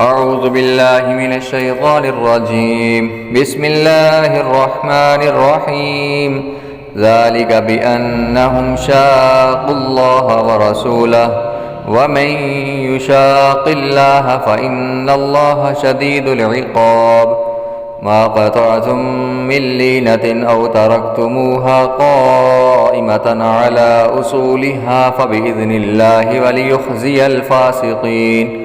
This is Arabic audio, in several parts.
أعوذ بالله من الشيطان الرجيم. بسم الله الرحمن الرحيم. ذلك بأنهم شاقوا الله ورسوله ومن يشاق الله فإن الله شديد العقاب. ما قطعتم من لينة أو تركتموها قائمة على أصولها فبإذن الله وليخزي الفاسقين.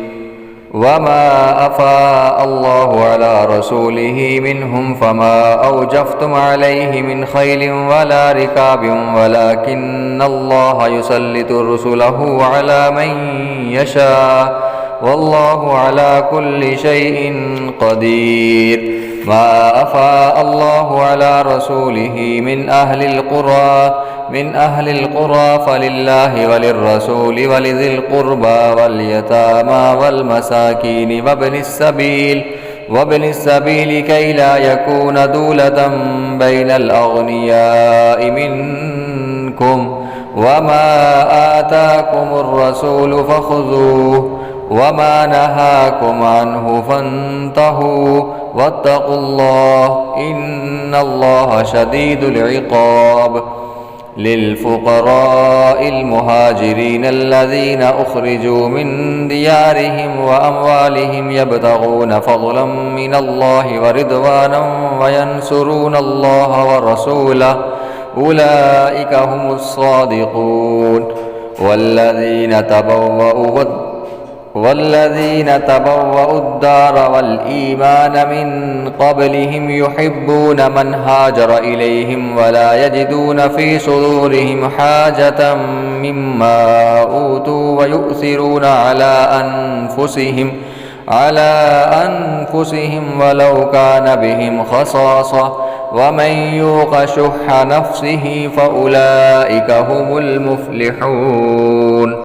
وما أفاء الله على رسوله منهم فما أوجفتم عليه من خيل ولا ركاب ولكن الله يسلط رسله على من يشاء والله على كل شيء قدير. ما أفاء الله على رسوله من أهل القرى فلله وللرسول ولذي القربى واليتامى والمساكين وابن السبيل كي لا يكون دولة بين الأغنياء منكم. وما آتاكم الرسول فخذوه وما نهاكم عنه فانتهوا واتقوا الله إن الله شديد العقاب. للفقراء المهاجرين الذين أخرجوا من ديارهم وأموالهم يبتغون فضلا من الله ورضوانا وينصرون الله ورسوله أولئك هم الصادقون. والذين تبوأوا الدار والإيمان من قبلهم يحبون من هاجر إليهم ولا يجدون في صدورهم حاجة مما أوتوا ويؤثرون على أنفسهم ولو كان بهم خصاصة ومن يوق شح نفسه فأولئك هم المفلحون.